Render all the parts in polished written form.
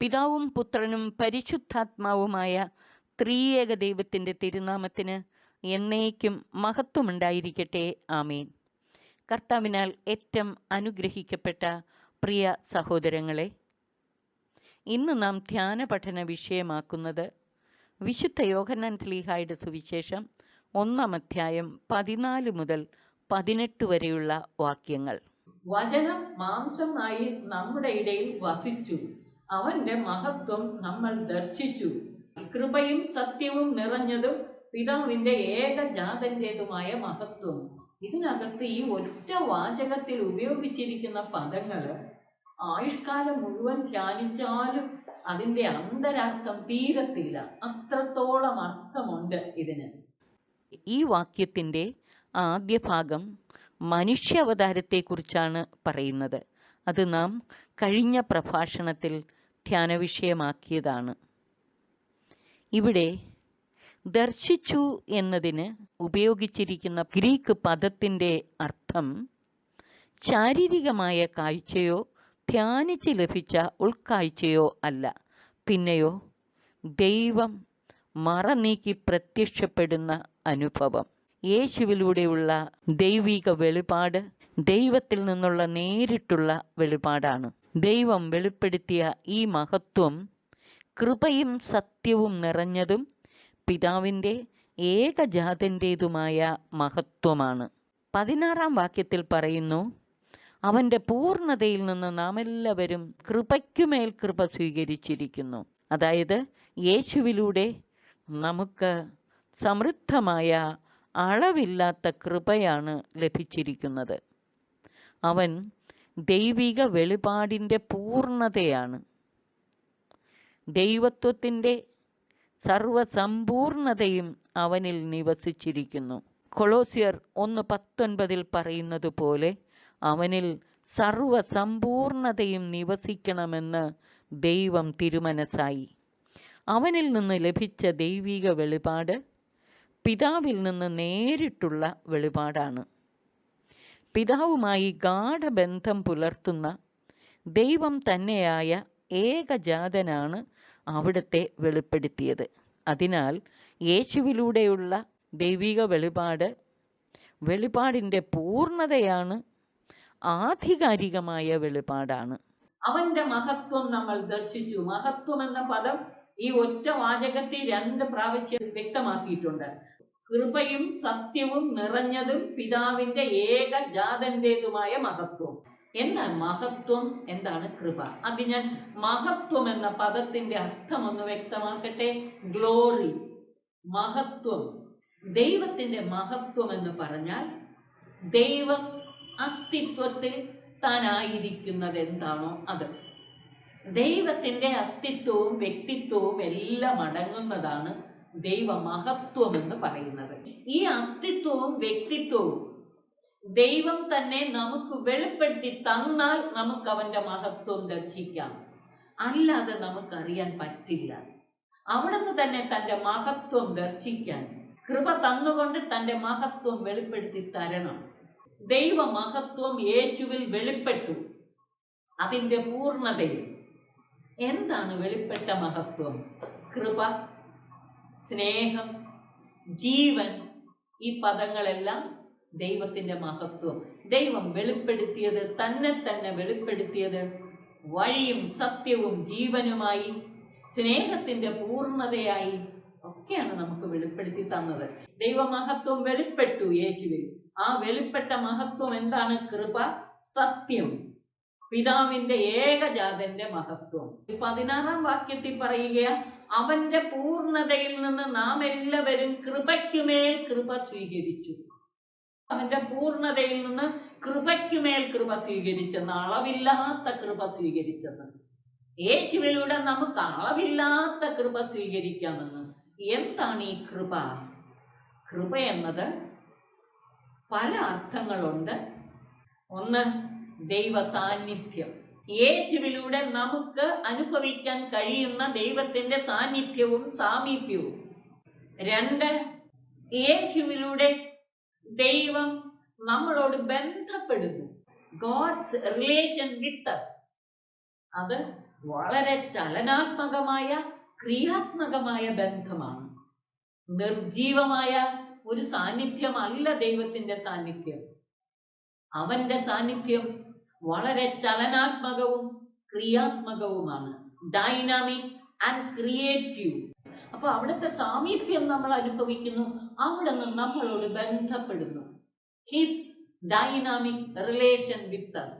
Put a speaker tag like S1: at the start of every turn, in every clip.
S1: പിതാവും പുത്രനും പരിശുദ്ധാത്മാവുമായ ത്രിയേക ദൈവത്തിൻ്റെ തിരുനാമത്തിന് എന്നേക്കും മഹത്വമുണ്ടായിരിക്കട്ടെ. ആമേൻ. കർത്താവിനാൽ ഏറ്റവും അനുഗ്രഹിക്കപ്പെട്ട പ്രിയ സഹോദരങ്ങളെ, ഇന്ന് നാം ധ്യാന പഠന വിഷയമാക്കുന്നത് വിശുദ്ധ യോഹന്നാൻ ശ്ലീഹായുടെ സുവിശേഷം 1-ാം അധ്യായം 14 മുതൽ 18 വരെയുള്ള വാക്യങ്ങൾ.
S2: വചനം മാംസമായി നമ്മുടെ ഇടയിൽ വസിച്ചു, അവന്റെ മഹത്വം നമ്മൾ ദർശിച്ചു. കൃപയും സത്യവും നിറഞ്ഞതും പിതാവിന്റെ ഏകജാതന്റേതുമായ മഹത്വം. ഇതിനകത്ത് ഈ ഒറ്റ വാചകത്തിൽ ഉപയോഗിച്ചിരിക്കുന്ന പദങ്ങള് ആയുഷ്കാലം മുഴുവൻ ധ്യാനിച്ചാലും അതിന്റെ അന്തരാർത്ഥം തീരത്തില്ല. അത്രത്തോളം അർത്ഥമുണ്ട് ഇതിന്.
S1: ഈ വാക്യത്തിൻ്റെ ആദ്യ ഭാഗം മനുഷ്യാവതാരത്തെക്കുറിച്ചാണ് പറയുന്നത്. അത് നാം കഴിഞ്ഞ പ്രഭാഷണത്തിൽ ധ്യാനവിഷയമാക്കിയതാണ്. ഇവിടെ ദർശിച്ചു എന്നതിന് ഉപയോഗിച്ചിരിക്കുന്ന ഗ്രീക്ക് പദത്തിൻ്റെ അർത്ഥം ശാരീരികമായ കാഴ്ചയോ ധ്യാനിച്ച് ലഭിച്ച ഉൾക്കാഴ്ചയോ അല്ല, പിന്നെയോ ദൈവം മറനീക്കി പ്രത്യക്ഷപ്പെടുന്ന അനുഭവം. യേശുവിലൂടെയുള്ള ദൈവിക വെളിപാട് ദൈവത്തിൽ നിന്നുള്ള നേരിട്ടുള്ള വെളിപാടാണ്. ദൈവം വെളിപ്പെടുത്തിയ ഈ മഹത്വം കൃപയും സത്യവും നിറഞ്ഞതും പിതാവിൻ്റെ ഏകജാതൻ്റേതുമായ മഹത്വമാണ്. 16-ാം വാക്യത്തിൽ പറയുന്നു, അവൻ്റെ പൂർണ്ണതയിൽ നിന്ന് നാം എല്ലാവരും കൃപയ്ക്കുമേൽ കൃപ സ്വീകരിച്ചിരിക്കുന്നു. അതായത് യേശുവിലൂടെ നമുക്ക് സമൃദ്ധമായ അളവില്ലാത്ത കൃപയാണ് ലഭിച്ചിരിക്കുന്നത്. അവൻ ദൈവിക വെളിപാടിൻ്റെ പൂർണ്ണതയാണ്. ദൈവത്വത്തിൻ്റെ സർവസമ്പൂർണതയും അവനിൽ നിവസിച്ചിരിക്കുന്നു. കൊളോസ്യർ 1:19 പറയുന്നത് പോലെ അവനിൽ സർവസമ്പൂർണതയും നിവസിക്കണമെന്ന് ദൈവം തിരുമനസ്സായി. അവനിൽ നിന്ന് ലഭിച്ച ദൈവിക വെളിപാട് പിതാവിൽ നിന്ന് നേരിട്ടുള്ള വെളിപാടാണ്. പിതാവുമായി ഗാഢബന്ധം പുലർത്തുന്ന ദൈവം തന്നെയായ ഏകജാതനാണ് അവിടുത്തെ വെളിപ്പെടുത്തിയത്. അതിനാൽ യേശുവിലൂടെയുള്ള ദൈവിക വെളിപാടിൻ്റെ പൂർണ്ണതയാണ്, ആധികാരികമായ വെളിപാടാണ്.
S2: അവന്റെ മഹത്വം നമ്മൾ ദർശിച്ചു. മഹത്വം എന്ന പദം ഈ ഒറ്റ വാചകത്തിൽ 2 പ്രാവശ്യം വ്യക്തമാക്കിയിട്ടുണ്ട്. കൃപയും സത്യവും നിറഞ്ഞതും പിതാവിന്റെ ഏകജാതന്റേതുമായ മഹത്വം. എന്താണ് മഹത്വം, എന്താണ് കൃപ? അത് ഞാൻ മഹത്വം എന്ന പദത്തിന്റെ അർത്ഥം ഒന്ന് വ്യക്തമാക്കട്ടെ. ഗ്ലോറി, മഹത്വം. ദൈവത്തിന്റെ മഹത്വം എന്ന് പറഞ്ഞാൽ ദൈവം അസ്തിത്വത്തിൽ താനായിരിക്കുന്നത് എന്താണോ അത്. ദൈവത്തിന്റെ അസ്തിത്വവും വ്യക്തിത്വവും എല്ലാം അടങ്ങുന്നതാണ് ദൈവ മഹത്വം എന്ന് പറയുന്നത്. ഈ അസ്തിത്വവും വ്യക്തിത്വവും ദൈവം തന്നെ നമുക്ക് വെളിപ്പെടുത്തി തന്നാൽ നമുക്ക് അവന്റെ മഹത്വം ദർശിക്കാം. അല്ലാതെ നമുക്കറിയാൻ പറ്റില്ല. അവിടുന്ന് തന്നെ തന്റെ മഹത്വം ദർശിക്കാൻ കൃപ തന്നുകൊണ്ട് തന്റെ മഹത്വം വെളിപ്പെടുത്തി തരണം. ദൈവ മഹത്വം യേശുവിൽ വെളിപ്പെട്ടു, അതിന്റെ പൂർണ്ണതയിൽ. എന്താണ് വെളിപ്പെട്ട മഹത്വം? കൃപ, സ്നേഹം, ജീവൻ, ഈ പദങ്ങളെല്ലാം ദൈവത്തിന്റെ മഹത്വം. ദൈവം വെളിപ്പെടുത്തിയത്, തന്നെ വെളിപ്പെടുത്തിയത് വഴിയും സത്യവും ജീവനുമായി, സ്നേഹത്തിന്റെ പൂർണ്ണതയായി ഒക്കെയാണ് നമുക്ക് വെളിപ്പെടുത്തി തന്നത്. ദൈവമഹത്വം വെളിപ്പെട്ടു യേശുവിൽ. ആ വെളിപ്പെട്ട മഹത്വം എന്താണ്? കൃപ, സത്യം, പിതാവിന്റെ ഏകജാതന്റെ മഹത്വം. 16-ാം വാക്യത്തിൽ പറയുക, അവന്റെ പൂർണ്ണതയിൽ നിന്ന് നാം എല്ലാവരും കൃപയ്ക്കുമേൽ കൃപ സ്വീകരിച്ചു. അവന്റെ പൂർണ്ണതയിൽ നിന്ന് കൃപയ്ക്കുമേൽ കൃപ സ്വീകരിച്ചെന്ന്, അളവില്ലാത്ത കൃപ സ്വീകരിച്ചെന്ന്. യേശുവിലൂടെ നമുക്ക് അളവില്ലാത്ത കൃപ സ്വീകരിക്കാമെന്ന്. എന്താണ് ഈ കൃപ? കൃപ എന്നത് പല അർത്ഥങ്ങളുണ്ട്. ഒന്ന്, ദൈവ സാന്നിധ്യം. യേശുവിലൂടെ നമുക്ക് അനുഭവിക്കാൻ കഴിയുന്ന ദൈവത്തിന്റെ സാന്നിധ്യവും സാമീപ്യവും. 2, യേശുവിലൂടെ ദൈവം നമ്മളോട് ബന്ധപ്പെടുന്നു. God's relation with us. അത് വളരെ ചലനാത്മകമായ ക്രിയാത്മകമായ ബന്ധമാണ്. നിർജീവമായ ഒരു സാന്നിധ്യമല്ല ദൈവത്തിന്റെ സാന്നിധ്യം. അവന്റെ സാന്നിധ്യം വളരെ ചലനാത്മകവും ക്രിയാത്മകവുമാണ്, ഡൈനാമിക് ആൻഡ് ക്രിയേറ്റീവ്. അപ്പൊ അവിടുത്തെ സാമീപ്യം നമ്മൾ അനുഭവിക്കുന്നു, അവിടെ നിന്ന് നമ്മളോട് ബന്ധപ്പെടുന്നു. His dynamic relation with us,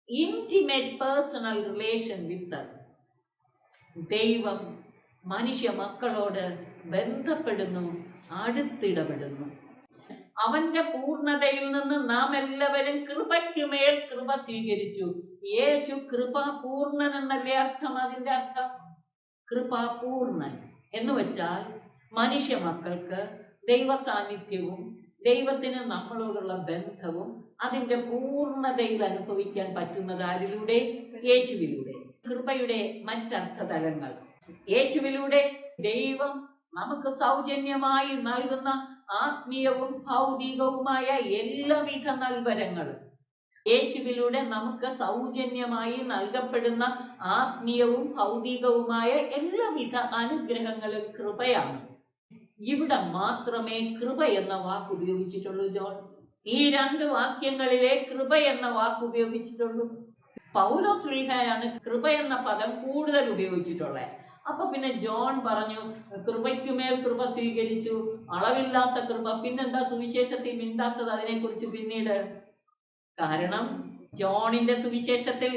S2: intimate personal relation with us. ദൈവം മനുഷ്യ മക്കളോട് ബന്ധപ്പെടുന്നു, അടുത്തിടപെടുന്നു. അവന്റെ പൂർണ്ണതയിൽ നിന്ന് നാം എല്ലാവരും കൃപയ്ക്കുമേൽ കൃപ സ്വീകരിച്ചു. യേശു കൃപാപൂർണൻ എന്നല്ലേ അർത്ഥം? അതിന്റെ അർത്ഥം കൃപാപൂർണൻ എന്ന് വെച്ചാൽ മനുഷ്യ മക്കൾക്ക് ദൈവ സാന്നിധ്യവും ദൈവത്തിന് നമ്മളോടുള്ള ബന്ധവും അതിന്റെ പൂർണ്ണതയിൽ അനുഭവിക്കാൻ പറ്റുന്നത് ആരിലൂടെ? യേശുവിലൂടെ. കൃപയുടെ മറ്റർത്ഥതലങ്ങൾ: യേശുവിലൂടെ ദൈവം നമുക്ക് സൗജന്യമായി നൽകുന്ന ആത്മീയവും ഭൗതികവുമായ എല്ലാവിധ നൽവരങ്ങളും, യേശുവിലൂടെ നമുക്ക് സൗജന്യമായി നൽകപ്പെടുന്ന ആത്മീയവും ഭൗതികവുമായ എല്ലാവിധ അനുഗ്രഹങ്ങളും കൃപയാണ്. ഇവിടെ മാത്രമേ കൃപ എന്ന വാക്ക് ഉപയോഗിച്ചിട്ടുള്ളൂ ജോൺ. ഈ രണ്ട് വാക്യങ്ങളിലെ കൃപ എന്ന വാക്ക് ഉപയോഗിച്ചിട്ടുള്ളൂ. പൗലോസ് ശ്ലീഹായാണ് കൃപ എന്ന പദം കൂടുതൽ ഉപയോഗിച്ചിട്ടുള്ളത്. അപ്പൊ പിന്നെ ജോൺ പറഞ്ഞു കൃപയ്ക്കുമേൽ കൃപ സ്വീകരിച്ചു, അളവില്ലാത്ത കൃപ. പിന്നെന്താ സുവിശേഷത്തിൽ മിണ്ടാത്തത് അതിനെക്കുറിച്ച് പിന്നീട്? കാരണം ജോണിന്റെ സുവിശേഷത്തിൽ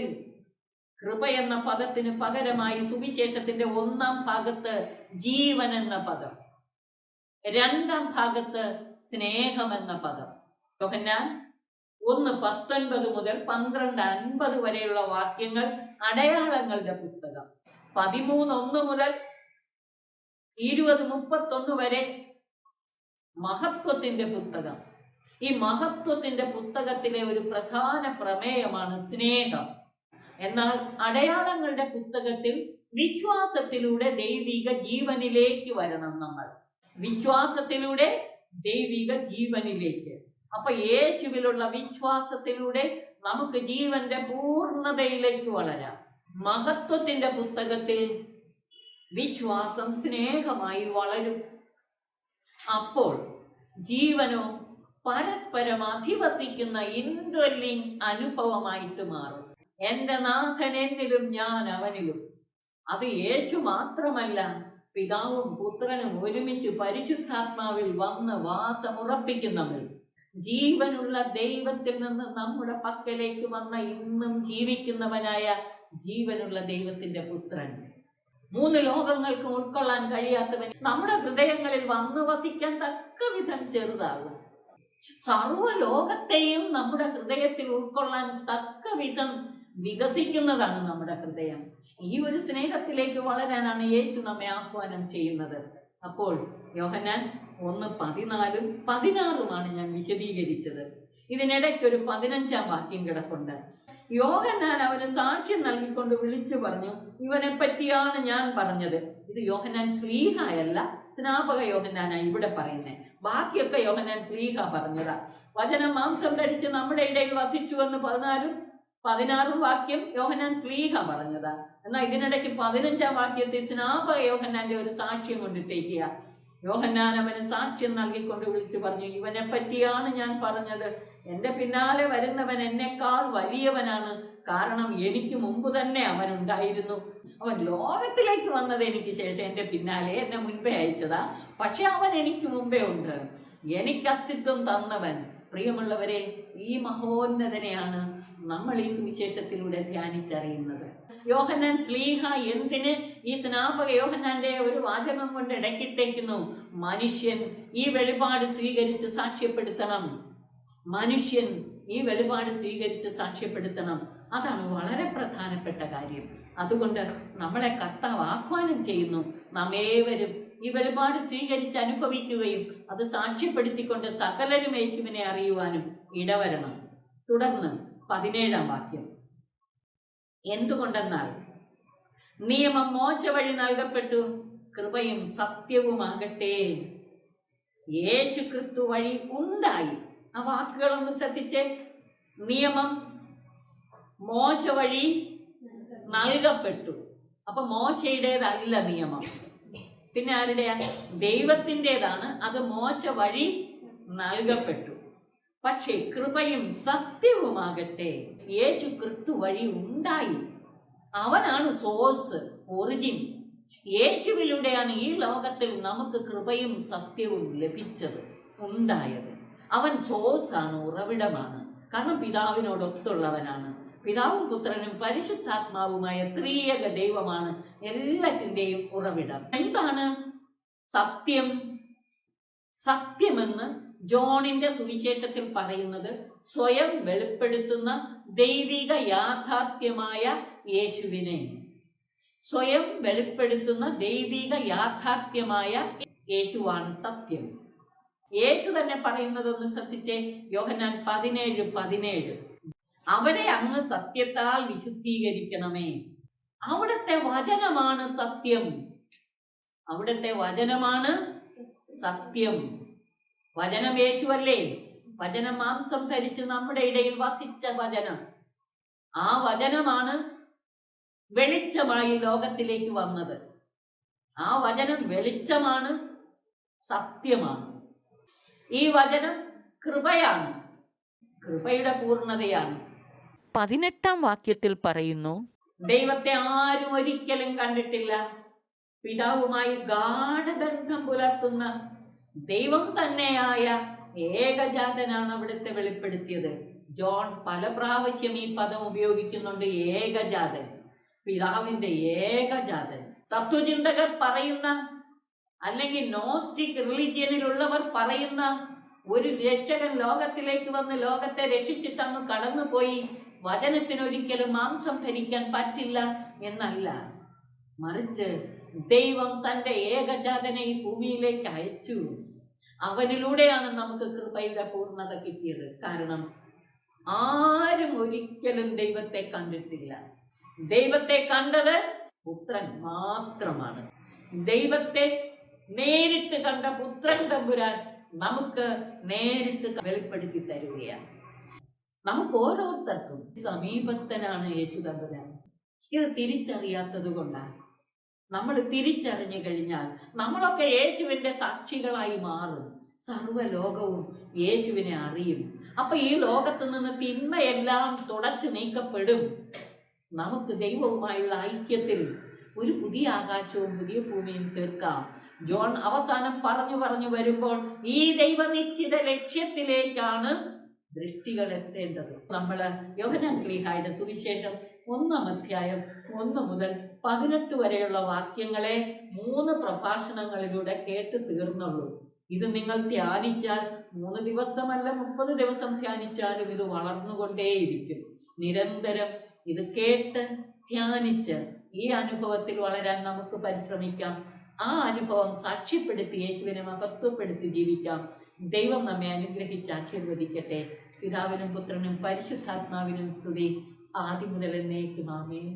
S2: കൃപ എന്ന പദത്തിന് പകരമായി സുവിശേഷത്തിന്റെ 1-ാം ഭാഗത്ത് ജീവൻ എന്ന പദം, 2-ാം ഭാഗത്ത് സ്നേഹം എന്ന പദം. യോഹന്നാൻ 1:19 മുതൽ 12:50 വരെയുള്ള വാക്യങ്ങൾ അടയാളങ്ങളുടെ പുസ്തകം. 13:1 മുതൽ 20:31 വരെ മഹത്വത്തിന്റെ പുസ്തകം. ഈ മഹത്വത്തിന്റെ പുസ്തകത്തിലെ ഒരു പ്രധാന പ്രമേയമാണ് സ്നേഹം. എന്നാൽ അടയാളങ്ങളുടെ പുസ്തകത്തിൽ വിശ്വാസത്തിലൂടെ ദൈവിക ജീവനിലേക്ക് വരണം നമ്മൾ. വിശ്വാസത്തിലൂടെ ദൈവിക ജീവനിലേക്ക്. അപ്പൊ യേശുവിലുള്ള വിശ്വാസത്തിലൂടെ നമുക്ക് ജീവന്റെ പൂർണ്ണതയിലേക്ക് വളരാം. മഹത്വത്തിന്റെ പുസ്തകത്തിൽ വിശ്വാസം സ്നേഹമായി വളരും. അപ്പോൾ ജീവനോ പരസ്പരം അധിവസിക്കുന്ന ഇൻഡ്വെല്ലിംഗ് അനുഭവമായിട്ട് മാറും. എന്റെ നാഥൻ എന്നിലും ഞാൻ അവനിലും. അത് യേശു മാത്രമല്ല, പിതാവും പുത്രനും ഒരുമിച്ച് പരിശുദ്ധാത്മാവിൽ വന്ന് വാസമുറപ്പിക്കുന്നവർ. ജീവനുള്ള ദൈവത്തിൽ നിന്ന് നമ്മുടെ പക്കലേക്ക് വന്ന ഇന്നും ജീവിക്കുന്നവനായ ജീവനുള്ള ദൈവത്തിന്റെ പുത്രൻ. 3 ലോകങ്ങൾക്ക് ഉൾക്കൊള്ളാൻ കഴിയാത്തവൻ നമ്മുടെ ഹൃദയങ്ങളിൽ വന്നു വസിക്കാൻ തക്ക വിധം ചെറുതാകും. സർവ്വലോകത്തെയും നമ്മുടെ ഹൃദയത്തിൽ ഉൾക്കൊള്ളാൻ തക്ക വിധം വികസിക്കുന്നതാണ് നമ്മുടെ ഹൃദയം. ഈ ഒരു സ്നേഹത്തിലേക്ക് വളരാനാണ് യേശു നമ്മെ ആഹ്വാനം ചെയ്യുന്നത്. അപ്പോൾ യോഹന്നാൻ 1:14 16 ഞാൻ വിശദീകരിച്ചത്. ഇതിനിടയ്ക്ക് ഒരു 15-ാം വാക്യം കിടപ്പുണ്ട്. യോഹന്നാൻ അവന് സാക്ഷ്യം നൽകിക്കൊണ്ട് വിളിച്ചു പറഞ്ഞു, ഇവനെ പറ്റിയാണ് ഞാൻ പറഞ്ഞത്. ഇത് യോഹന്നാൻ ശ്ലീഹായല്ല, സ്നാപക യോഹന്നാനാണ് ഇവിടെ പറയുന്നത്. ബാക്കിയൊക്കെ യോഹന്നാൻ ശ്ലീഹ പറഞ്ഞതാ. വചനം മാംസം ധരിച്ച് നമ്മുടെ ഇടയിൽ വസിച്ചു എന്ന് 16 വാക്യം യോഹന്നാൻ ശ്ലീഹ പറഞ്ഞതാ. എന്നാൽ ഇതിനിടയ്ക്ക് 15-ാം വാക്യത്തിൽ സ്നാപക യോഹന്നാന്റെ ഒരു സാക്ഷ്യം കൊണ്ടിട്ടേക്കുക. യോഹന്നാൻ അവന് സാക്ഷ്യം നൽകിക്കൊണ്ട് വിളിച്ചു പറഞ്ഞു, ഇവനെ പറ്റിയാണ് ഞാൻ പറഞ്ഞത്. എന്റെ പിന്നാലെ വരുന്നവൻ എന്നെക്കാൾ വലിയവനാണ്, കാരണം എനിക്ക് മുമ്പ് തന്നെ അവൻ ഉണ്ടായിരുന്നു. അവൻ ലോകത്തിലേക്ക് വന്നത് എനിക്ക് ശേഷം, എന്റെ പിന്നാലെ എന്നെ മുൻപേ അയച്ചതാ, പക്ഷെ അവൻ എനിക്ക് മുമ്പേ ഉണ്ട്. എനിക്ക് അസ്തിത്വം തന്നവൻ. പ്രിയമുള്ളവരെ, ഈ മഹോന്നതനെയാണ് നമ്മൾ ഈ സുവിശേഷത്തിലൂടെ ധ്യാനിച്ചറിയുന്നത്. യോഹന്നാൻ ശ്ലീഹ എന്തിന് ഈ സ്നാപക യോഹന്നാന്റെ ഒരു വാചകം കൊണ്ട് ഇടയ്ക്കിട്ടേക്കുന്നു? മനുഷ്യൻ ഈ വെളിപാട് സ്വീകരിച്ച് സാക്ഷ്യപ്പെടുത്തണം. മനുഷ്യൻ ഈ വെളിപാട് സ്വീകരിച്ച് സാക്ഷ്യപ്പെടുത്തണം. അതാണ് വളരെ പ്രധാനപ്പെട്ട കാര്യം. അതുകൊണ്ട് നമ്മളെ കർത്താവ് ആഹ്വാനം ചെയ്യുന്നു, നാം ഏവരും ഈ വെളിപാട് സ്വീകരിച്ച് അനുഭവിക്കുകയും അത് സാക്ഷ്യപ്പെടുത്തിക്കൊണ്ട് സകലരും യേശുവിനെ അറിയുവാനും ഇടവരണം. തുടർന്ന് 17-ാം വാക്യം, എന്തുകൊണ്ടെന്നാൽ നിയമം മോശ വഴി നൽകപ്പെട്ടു, കൃപയും സത്യവുമാകട്ടെ യേശു ക്രിസ്തു വഴി ഉണ്ടായി. ആ വാക്കുകളൊന്ന് ശ്രദ്ധിച്ചേ. നിയമം മോശ വഴി നൽകപ്പെട്ടു. അപ്പൊ മോശയുടേതല്ല നിയമം, പിന്നെ ആരുടെയാ? ദൈവത്തിൻ്റെതാണ്. അത് മോശ വഴി നൽകപ്പെട്ടു. പക്ഷേ കൃപയും സത്യവുമാകട്ടെ യേശു ക്രിസ്തു വഴി ഉണ്ടായി. അവനാണ് സോഴ്സ്, ഒറിജിൻ. യേശുവിലൂടെയാണ് ഈ ലോകത്തിൽ നമുക്ക് കൃപയും സത്യവും ലഭിച്ചത്, ഉണ്ടായത്. അവൻ സോഴ്സാണ്, ഉറവിടമാണ്. കാരണം പിതാവിനോടൊത്തുള്ളവനാണ്. പിതാവും പുത്രനും പരിശുദ്ധാത്മാവുമായ ത്രിയേക ദൈവമാണ് എല്ലാത്തിൻ്റെയും ഉറവിടം. എന്താണ് സത്യം? സത്യമെന്ന് ജോണിന്റെ സുവിശേഷത്തിൽ പറയുന്നത് സ്വയം വെളിപ്പെടുത്തുന്ന ദൈവിക യാഥാർത്ഥ്യമായ യേശുവിനെ, സ്വയം വെളിപ്പെടുത്തുന്ന ദൈവിക യാഥാർത്ഥ്യമായ യേശുവാണ് സത്യം. യേശു തന്നെ പറയുന്നതൊന്ന് ശ്രദ്ധിച്ചേ. യോഹന്നാൻ 17:17, അവരെ അങ്ങ് സത്യത്താൽ വിശുദ്ധീകരിക്കണമേ. അവിടുത്തെ വചനമാണ് സത്യം. അവിടുത്തെ വചനമാണ് സത്യം. വചനം യേശുവല്ലേ? വചനം മാംസം ധരിച്ച് നമ്മുടെ ഇടയിൽ വസിച്ച വചനം. ആ വചനമാണ് വെളിച്ചമായി ലോകത്തിലേക്ക് വന്നത്. ആ വചനം വെളിച്ചമാണ്, സത്യമാണ്. ഈ വചനം കൃപയാണ്, കൃപയുടെ പൂർണ്ണതയാണ്.
S1: 18-ാം വാക്യത്തിൽ പറയുന്നു,
S2: ദൈവത്തെ ആരും ഒരിക്കലും കണ്ടിട്ടില്ല. പിതാവുമായി ഗാഢബന്ധം പുലർത്തുന്ന ദൈവം തന്നെയായ ഏകജാതനാണ് അവിടുത്തെ വെളിപ്പെടുത്തിയത്. ജോൺ പല പ്രാവശ്യം ഈ പദം ഉപയോഗിക്കുന്നുണ്ട്. ഏകജാതൻ, പിതാവിന്റെ ഏകജാതൻ. തത്വചിന്തകർ പറയുന്ന, അല്ലെങ്കിൽ നോസ്റ്റിക് റിലിജിയനിലുള്ളവർ പറയുന്ന ഒരു രക്ഷകൻ ലോകത്തിലേക്ക് വന്ന് ലോകത്തെ രക്ഷിച്ചിട്ടങ്ങ് കടന്നുപോയി, വചനത്തിനൊരിക്കലും മാംസം ധരിക്കാൻ പറ്റില്ല എന്നല്ല. മറിച്ച് ദൈവം തന്റെ ഏകജാതനെ ഈ ഭൂമിയിലേക്ക് അയച്ചു. അവനിലൂടെയാണ് നമുക്ക് കൃപയുടെ പൂർണ്ണത കിട്ടിയത്. കാരണം ആരും ഒരിക്കലും ദൈവത്തെ കണ്ടിട്ടില്ല. ദൈവത്തെ കണ്ടത് പുത്രൻ മാത്രമാണ്. ദൈവത്തെ നേരിട്ട് കണ്ട പുത്രൻ തമ്പുരാൻ നമുക്ക് നേരിട്ട് വെളിപ്പെടുത്തി തരികയാണ്. നമുക്ക് ഓരോരുത്തർക്കും സമീപസ്ഥനാണ് യേശു തമ്പുരാൻ. ഇത് തിരിച്ചറിയാത്തത് കൊണ്ടാണ്. നമ്മൾ തിരിച്ചറിഞ്ഞു കഴിഞ്ഞാൽ നമ്മളൊക്കെ യേശുവിന്റെ സാക്ഷികളായി മാറും. സർവ്വലോകവും യേശുവിനെ അറിയും. അപ്പൊ ഈ ലോകത്ത് നിന്ന് തിന്മയെല്ലാം തുടച്ചു നീക്കപ്പെടും. നമുക്ക് ദൈവവുമായുള്ള ഐക്യത്തിൽ ഒരു പുതിയ ആകാശവും പുതിയ ഭൂമിയും തീർക്കാം. ജോൺ അവസാനം പറഞ്ഞു വരുമ്പോൾ ഈ ദൈവനിശ്ചിത ലക്ഷ്യത്തിലേക്കാണ് ദൃഷ്ടികൾ എത്തേണ്ടത്. നമ്മള് യോഹന്നാൻ ശ്ലീഹായുടെ സുവിശേഷം 1-ാം അധ്യായം 1 മുതൽ 18 വരെയുള്ള വാക്യങ്ങളെ 3 പ്രഭാഷണങ്ങളിലൂടെ കേട്ട് തീർന്നുള്ളൂ. ഇത് നിങ്ങൾ ധ്യാനിച്ചാൽ 3 ദിവസമല്ല 30 ദിവസം ധ്യാനിച്ചാലും ഇത് വളർന്നുകൊണ്ടേയിരിക്കും. നിരന്തരം ഇത് കേട്ട് ധ്യാനിച്ച് ഈ അനുഭവത്തിൽ വളരാൻ നമുക്ക് പരിശ്രമിക്കാം. ആ അനുഭവം സാക്ഷ്യപ്പെടുത്തി യേശുവിനെ മഹത്വപ്പെടുത്തി ജീവിക്കാം. ദൈവം നമ്മെ അനുഗ്രഹിച്ച് ആശീർവദിക്കട്ടെ. പിതാവിനും പുത്രനും പരിശുദ്ധാത്മാവിനും സ്തുതി, ആദ്യം മുതൽ എന്നേക്കും ആമേൻ.